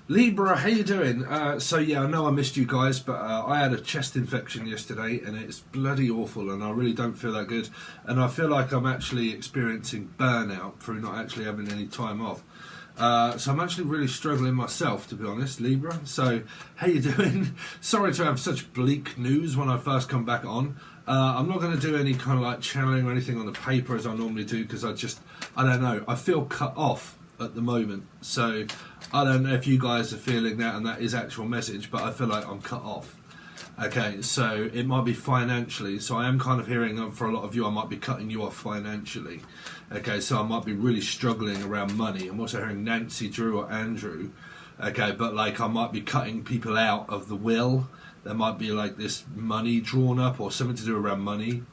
Libra, how you doing? So yeah, I know I missed you guys, but I had a chest infection yesterday and it's bloody awful and I really don't feel that good, and I feel like I'm actually experiencing burnout through not actually having any time off. So I'm actually really struggling myself, to be honest, Libra. So how you doing? Sorry to have such bleak news when I first come back on. I'm not going to do any kind of like channeling or anything on the paper as I normally do, because I don't know, I feel cut off at the moment. So I don't know if you guys are feeling that and that is actual message, but I feel like I'm cut off. Okay, so it might be financially, so I am kind of hearing for a lot of you I might be cutting you off financially. Okay, so I might be really struggling around money. I'm also hearing Nancy, Drew or Andrew. Okay, but like I might be cutting people out of the will. There might be like this money drawn up or something to do around money.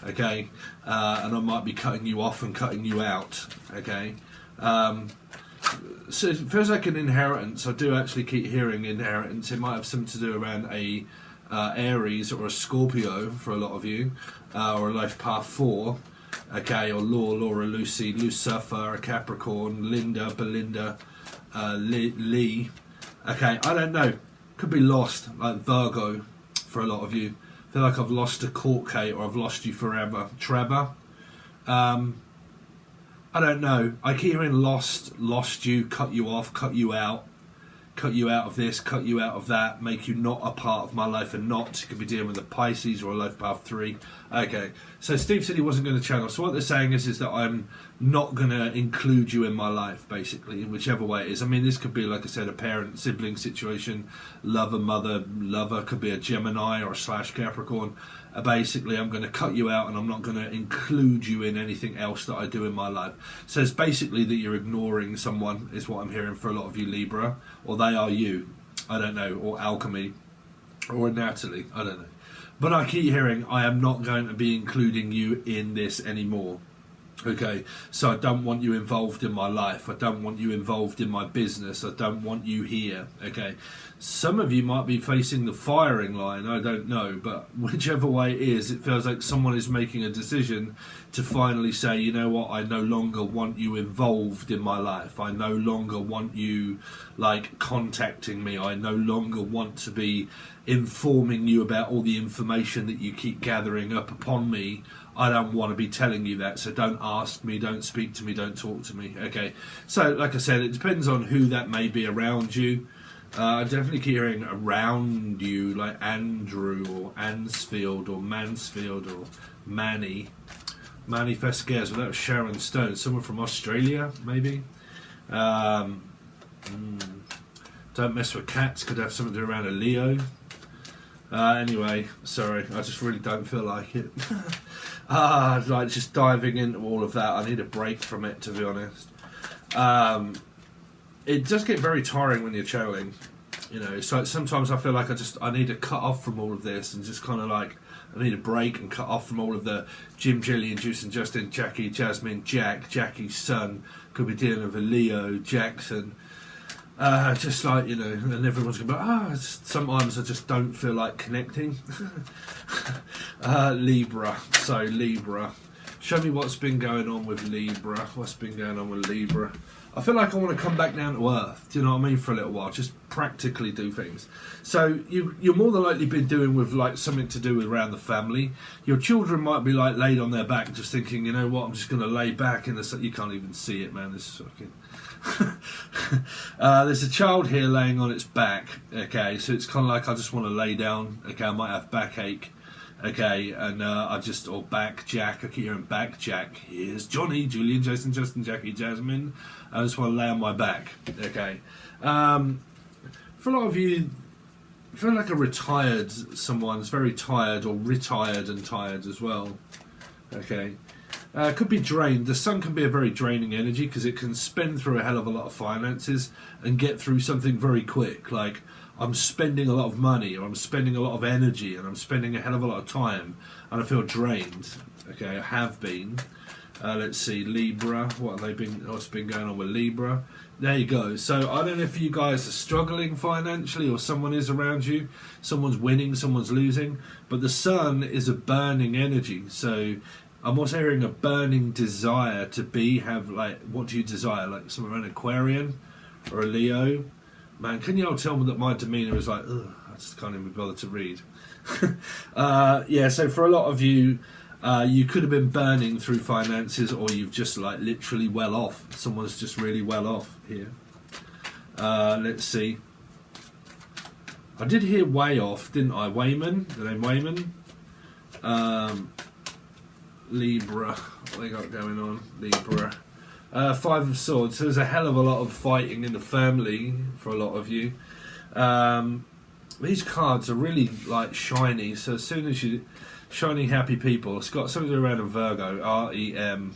Okay, and I might be cutting you off and cutting you out. Okay. So it feels like an inheritance. I do actually keep hearing inheritance. It might have something to do around a Aries or a Scorpio for a lot of you, or a life path 4. Okay, or Laura, Lucy, Lucifer, a Capricorn, Linda, Belinda, Lee. Okay, I don't know. Could be lost, like Virgo for a lot of you. Feel like I've lost a court case or I've lost you forever. Trevor. I don't know. I keep hearing lost you, cut you off, cut you out of this, cut you out of that, make you not a part of my life and not. You could be dealing with a Pisces or a life path 3. Okay, so Steve said he wasn't going to channel. So what they're saying is that I'm not going to include you in my life, basically, in whichever way it is. I mean, this could be, like I said, a parent-sibling situation, lover, mother, lover, could be a Gemini or a / Capricorn. Basically, I'm going to cut you out and I'm not going to include you in anything else that I do in my life. So it's basically that you're ignoring someone, is what I'm hearing for a lot of you, Libra, or they are you, I don't know, or Alchemy, or Natalie, I don't know. But I keep hearing, I am not going to be including you in this anymore. Okay, so I don't want you involved in my life. I don't want you involved in my business. I don't want you here. Okay, some of you might be facing the firing line. I don't know, but whichever way it is, it feels like someone is making a decision to finally say, you know what, I no longer want you involved in my life. I no longer want you like contacting me. I no longer want to be informing you about all the information that you keep gathering up upon me. I don't want to be telling you that, so don't ask me, don't speak to me, don't talk to me. Okay, so like I said, it depends on who that may be around you. I definitely keep hearing around you, like Andrew or Ansfield or Mansfield or Manny Fesquez. Well, that was Sharon Stone, someone from Australia, maybe. Don't mess with cats, could have something to do around a Leo. Anyway, sorry, I just really don't feel like it. Like just diving into all of that, I need a break from it, to be honest. It does get very tiring when you're channeling, you know. So sometimes I feel like I need to cut off from all of this and just kind of like I need a break and cut off from all of the Jim, Jillian, Juice and Justin, Jackie, Jasmine, Jackie's son, could be dealing with a Leo, Jackson. Just like, you know, and everyone's going to be like, sometimes I just don't feel like connecting. Libra. So, Libra. Show me what's been going on with Libra. What's been going on with Libra? I feel like I want to come back down to earth, do you know what I mean, for a little while. Just practically do things. So, you're more than likely been doing with, like, something to do with around the family. Your children might be, like, laid on their back just thinking, you know what, I'm just going to lay back in the... You can't even see it, man. This is fucking... there's a child here laying on its back. Okay, so it's kind of like I just want to lay down. Okay, I might have backache. Okay, and or back Jack. I keep hearing back Jack. Here's Johnny, Julian, Jason, Justin, Jackie, Jasmine. I just want to lay on my back. Okay, for a lot of you, I feel like a retired someone's very tired or retired and tired as well. Okay. Could be drained. The sun can be a very draining energy because it can spend through a hell of a lot of finances and get through something very quick. Like, I'm spending a lot of money or I'm spending a lot of energy and I'm spending a hell of a lot of time and I feel drained. Okay, I have been. Let's see, Libra. What's been going on with Libra? There you go. So I don't know if you guys are struggling financially or someone is around you. Someone's winning, someone's losing. But the sun is a burning energy. So I'm also hearing a burning desire to have like, what do you desire? Like someone, an Aquarian or a Leo Man, can you all tell me that my demeanour is like, ugh, I just can't even be bothered to read. Yeah, so for a lot of you, you could have been burning through finances, or you've just like literally well off. Someone's just really well off here. Let's see. I did hear way off, didn't I? Wayman, the name Wayman. Libra, what they got going on? Libra. Five of Swords. So there's a hell of a lot of fighting in the family for a lot of you. These cards are really like shiny. So as soon as you shiny happy people, it's got something around a Virgo. REM.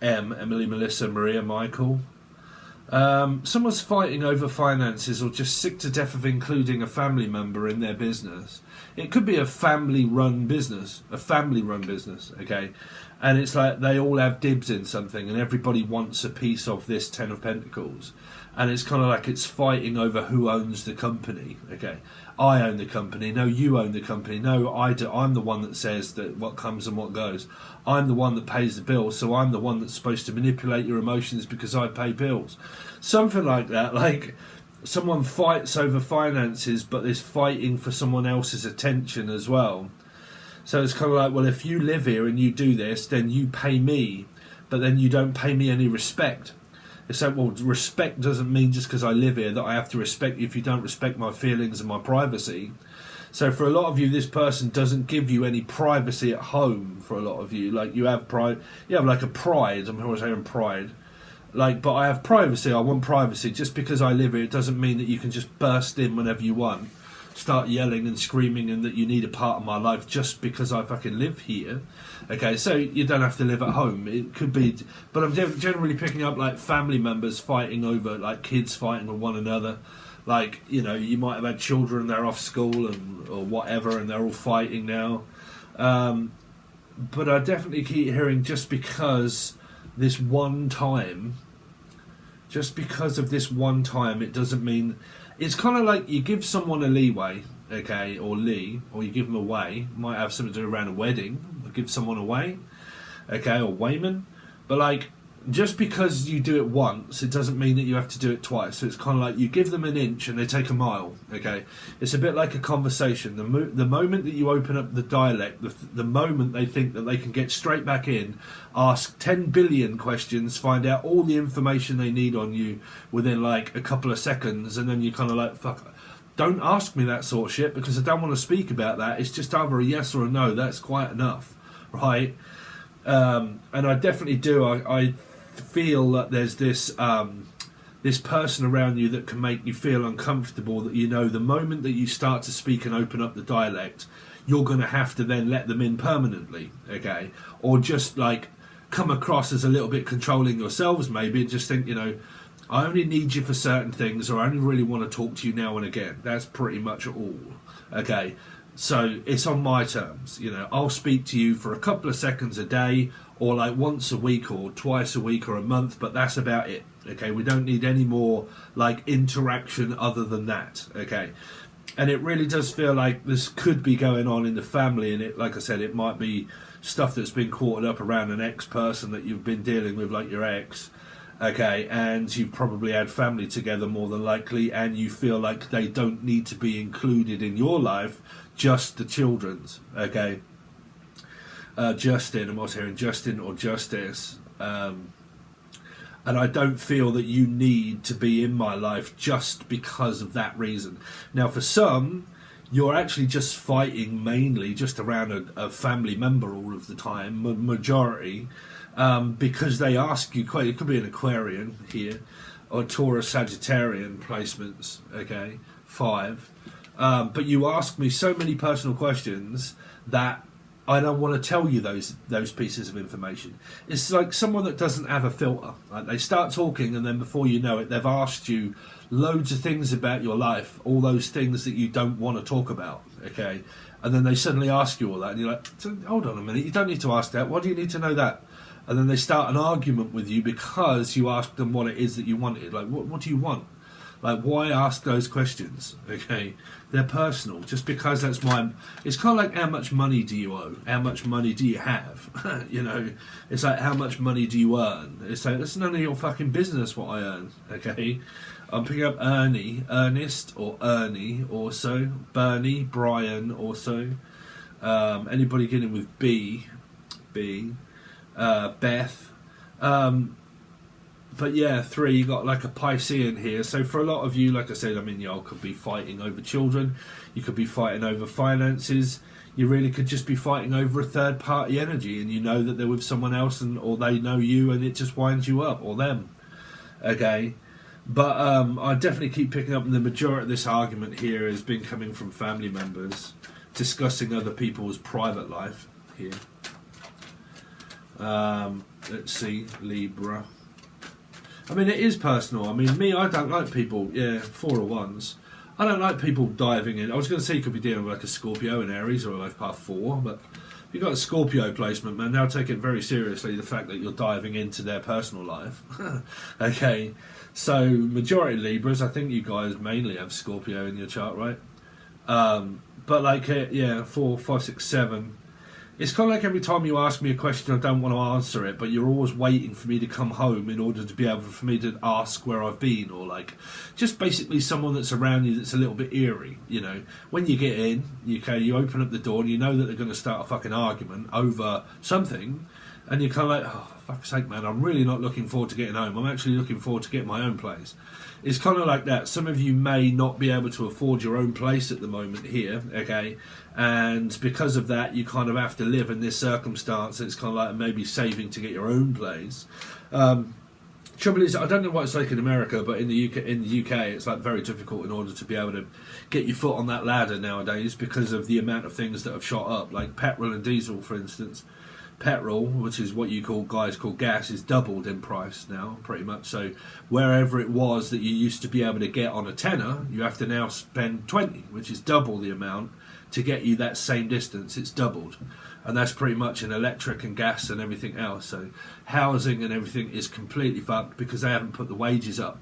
Emily, Melissa, Maria, Michael. Someone's fighting over finances, or just sick to death of including a family member in their business. It could be a family-run business, okay? And it's like they all have dibs in something, and everybody wants a piece of this Ten of Pentacles. And it's kind of like it's fighting over who owns the company, okay? I own the company, no, you own the company, no, I do. I'm the one that says that what comes and what goes. I'm the one that pays the bills, so I'm the one that's supposed to manipulate your emotions because I pay bills. Something like that, like someone fights over finances, but there's fighting for someone else's attention as well. So it's kind of like, well, if you live here and you do this, then you pay me, but then you don't pay me any respect. It's like, well, respect doesn't mean just because I live here that I have to respect you if you don't respect my feelings and my privacy. So for a lot of you, this person doesn't give you any privacy at home. For a lot of you, like you have pride, you have like a pride. I'm always saying pride, like, but I have privacy. I want privacy. Just because I live here, it doesn't mean that you can just burst in whenever you want, start yelling and screaming, and that you need a part of my life just because I fucking live here. Okay, so you don't have to live at home. It could be, but I'm generally picking up like family members fighting over, like kids fighting with one another. Like, you know, you might have had children, they're off school or whatever, and they're all fighting now. But I definitely keep hearing just because of this one time, it doesn't mean... It's kind of like you give someone a leeway, okay, or you give them away. Might have something to do around a wedding, or give someone away, okay, or Wayman. But like, just because you do it once, it doesn't mean that you have to do it twice. So it's kind of like you give them an inch and they take a mile, okay. It's a bit like a conversation. The moment that you open up the dialect, the moment they think that they can get straight back in, ask 10 billion questions, find out all the information they need on you within like a couple of seconds, and then you're kind of like, fuck, don't ask me that sort of shit because I don't want to speak about that. It's just either a yes or a no. That's quite enough, right? And I definitely do. I feel that there's this person around you that can make you feel uncomfortable, that, you know, the moment that you start to speak and open up the dialect, you're going to have to then let them in permanently, okay? Or just like come across as a little bit controlling yourselves, maybe, and just think, you know, I only need you for certain things, or I only really want to talk to you now and again. That's pretty much all, okay? So it's on my terms, you know. I'll speak to you for a couple of seconds a day, or like once a week or twice a week or a month, but that's about it, okay? We don't need any more like interaction other than that, okay? And it really does feel like this could be going on in the family, and it, like I said, it might be stuff that's been caught up around an ex-person that you've been dealing with, like your ex, okay, and you've probably had family together more than likely, and you feel like they don't need to be included in your life, just the children's, okay? Justin, I'm also hearing Justin or Justice, and I don't feel that you need to be in my life just because of that reason. Now, for some, you're actually just fighting mainly just around a family member all of the time, majority, because they ask you, it could be an Aquarian here, or Taurus Sagittarian placements, okay, 5. But you ask me so many personal questions that I don't want to tell you those pieces of information. It's like someone that doesn't have a filter. Like they start talking, and then before you know it, they've asked you loads of things about your life, all those things that you don't want to talk about, okay? And then they suddenly ask you all that, and you're like, hold on a minute, you don't need to ask that. Why do you need to know that? And then they start an argument with you because you asked them what it is that you wanted. Like, what do you want? Like, why ask those questions? Okay, they're personal. Just because that's my... It's kind of like, how much money do you owe? How much money do you have? You know, it's like, how much money do you earn? It's like, that's none of your fucking business what I earn, okay? I'm picking up Ernie, Ernest, or Ernie also. Bernie, Brian also. Anybody getting with B, Beth. But yeah, 3, you got like a Piscean here. So for a lot of you, like I said, I mean, y'all could be fighting over children. You could be fighting over finances. You really could just be fighting over a third party energy, and you know that they're with someone else, and or they know you, and it just winds you up, or them. Okay. But I definitely keep picking up the majority of this argument here has been coming from family members discussing other people's private life here. Let's see, Libra. I mean, it is personal. I mean, me, I don't like people, 4 or 1s. I don't like people diving in. I was going to say you could be dealing with like a Scorpio and Aries or a life path 4, but if you've got a Scorpio placement, man, now take it very seriously, the fact that you're diving into their personal life. Okay, so majority Libras, I think you guys mainly have Scorpio in your chart, right? But like, 4, 5, 6, 7... It's kind of like every time you ask me a question, I don't want to answer it, but you're always waiting for me to come home in order to be able for me to ask where I've been, or like just basically someone that's around you that's a little bit eerie, you know. When you get in, you open up the door and you know that they're going to start a fucking argument over something, and you're kind of like, oh, for fuck's sake, man, I'm really not looking forward to getting home. I'm actually looking forward to getting my own place. It's kind of like that. Some of you may not be able to afford your own place at the moment here, okay? And because of that, you kind of have to live in this circumstance. It's kind of like maybe saving to get your own place. Trouble is, I don't know what it's like in America, but in the UK, it's like very difficult in order to be able to get your foot on that ladder nowadays because of the amount of things that have shot up, like petrol and diesel, for instance. Petrol, which is what you guys call gas, is doubled in price now, pretty much. So wherever it was that you used to be able to get on a tenner, you have to now spend 20, which is double the amount to get you that same distance. It's doubled, and that's pretty much in electric and gas and everything else. So housing and everything is completely fucked because they haven't put the wages up.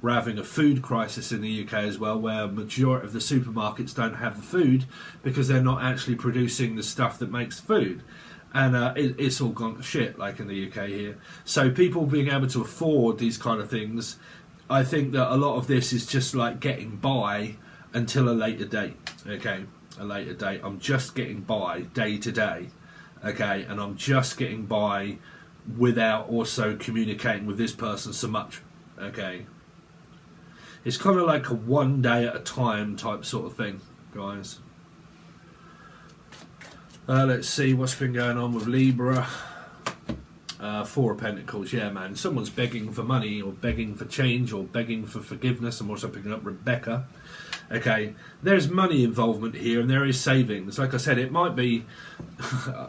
We're having a food crisis in the UK as well, where a majority of the supermarkets don't have the food because they're not actually producing the stuff that makes food. And it's all gone to shit, like in the UK here. So people being able to afford these kind of things, I think that a lot of this is just like getting by until a later date. Okay, a later date. I'm just getting by day to day. Okay, and I'm just getting by without also communicating with this person so much. Okay. It's kind of like a one day at a time type sort of thing, guys. Let's see what's been going on with Libra. 4 of Pentacles, yeah, man. Someone's begging for money, or begging for change, or begging for forgiveness. I'm also picking up Rebecca. Okay, there's money involvement here, and there is savings. Like I said, it might be...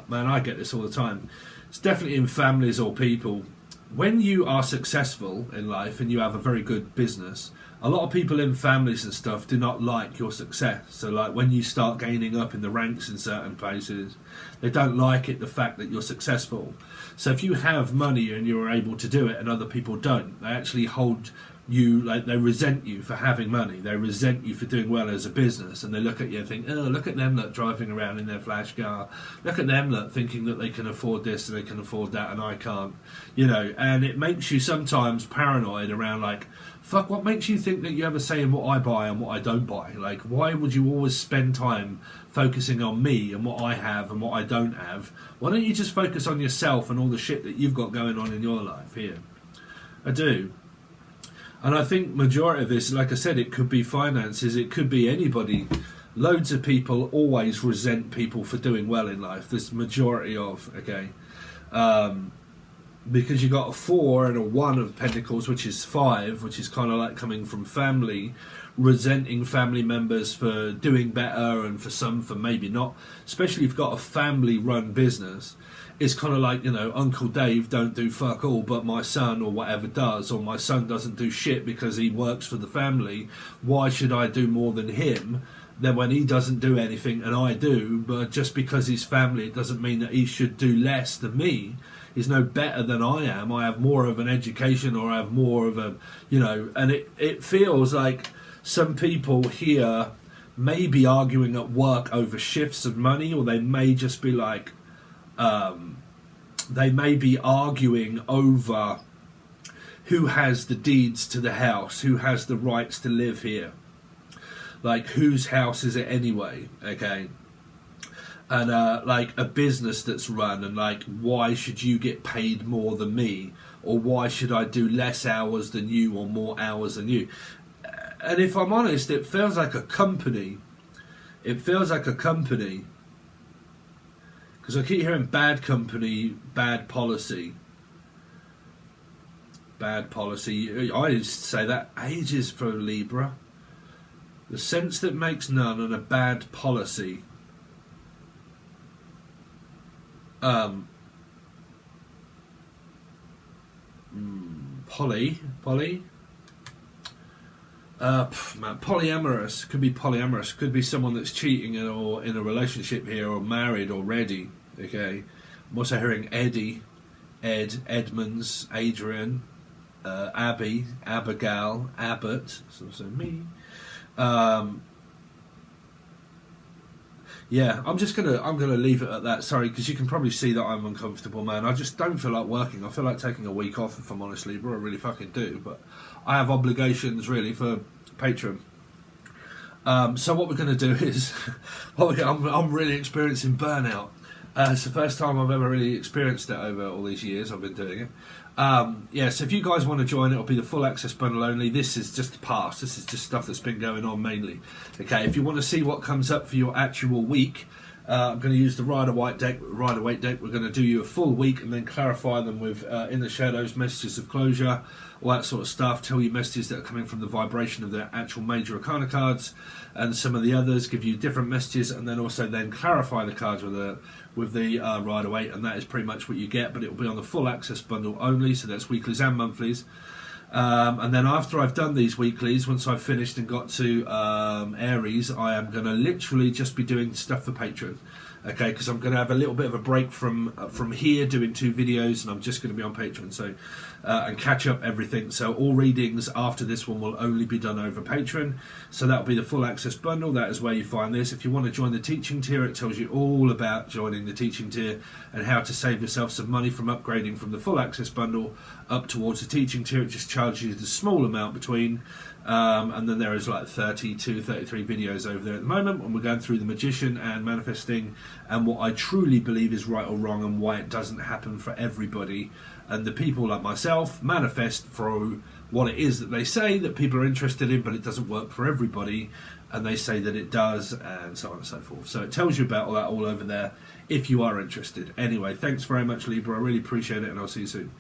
man, I get this all the time. It's definitely in families or people. When you are successful in life, and you have a very good business... A lot of people in families and stuff do not like your success. So like when you start gaining up in the ranks in certain places, they don't like it, the fact that you're successful. So if you have money and you're able to do it and other people don't, they actually hold you, like they resent you for having money. They resent you for doing well as a business, and they look at you and think, oh, look at them look driving around in their flash car. Look at them look thinking that they can afford this and they can afford that and I can't. You know, and it makes you sometimes paranoid around like, fuck, what makes you think that you have a say in what I buy and what I don't buy? Like, why would you always spend time focusing on me and what I have and what I don't have? Why don't you just focus on yourself and all the shit that you've got going on in your life here? I do. And I think majority of this, like I said, it could be finances, it could be anybody. Loads of people always resent people for doing well in life. There's majority of, okay? Because you got a 4 and a 1 of Pentacles, which is 5, which is kind of like coming from family, resenting family members for doing better and for some for maybe not. Especially if you've got a family-run business. It's kind of like, you know, Uncle Dave don't do fuck all, but my son or whatever does, or my son doesn't do shit because he works for the family. Why should I do more than him? Then when he doesn't do anything and I do, but just because he's family, it doesn't mean that he should do less than me. is no better than I am. I have more of an education, or I have more of a, you know, and it feels like some people here may be arguing at work over shifts of money, or they may just be like, they may be arguing over who has the deeds to the house, who has the rights to live here. Like, whose house is it anyway, okay? And like a business that's run, and like, why should you get paid more than me, or why should I do less hours than you or more hours than you? And if I'm honest, it feels like a company. It feels like a company, because I keep hearing bad company, bad policy. Bad policy. I used to say that ages for Libra. The sense that makes none, and a bad policy. Poly, man, polyamorous, could be polyamorous, could be someone that's cheating or in a relationship here, or married already. Okay, I'm also hearing Eddie, Edmonds, Adrian, Abby, Abigail, Abbott, so me. Yeah, I'm gonna leave it at that. Sorry, because you can probably see that I'm uncomfortable, man. I just don't feel like working. I feel like taking a week off, if I'm honest, Libra. I really fucking do, but I have obligations really for Patron. So what we're gonna do is, I'm really experiencing burnout. It's the first time I've ever really experienced it over all these years I've been doing it. Yeah, so if you guys want to join, it'll be the full access bundle only. This is just past. This is just stuff that's been going on mainly. Okay, if you want to see what comes up for your actual week, I'm going to use the Rider-Waite deck. We're going to do you a full week and then clarify them with In the Shadows, messages of closure, all that sort of stuff. Tell you messages that are coming from the vibration of the actual major arcana cards, and some of the others give you different messages, and then also then clarify the cards with the Rider-Waite, and that is pretty much what you get. But it will be on the full access bundle only, so that's weeklies and monthlies. And then after I've done these weeklies, once I've finished and got to Aries, I am going to literally just be doing stuff for Patreon. Okay, because I'm going to have a little bit of a break from here doing 2 videos, and I'm just going to be on Patreon, so and catch up everything. So all readings after this one will only be done over Patreon. So that'll be the full access bundle. That is where you find this. If you want to join the teaching tier, it tells you all about joining the teaching tier and how to save yourself some money from upgrading from the full access bundle up towards the teaching tier. It just charges you the small amount between. And then there is like 32, 33 videos over there at the moment when we're going through the magician and manifesting and what I truly believe is right or wrong and why it doesn't happen for everybody. And the people like myself manifest through what it is that they say that people are interested in, but it doesn't work for everybody, and they say that it does, and so on and so forth. So it tells you about all that all over there if you are interested. Anyway, thanks very much, Libra. I really appreciate it, and I'll see you soon.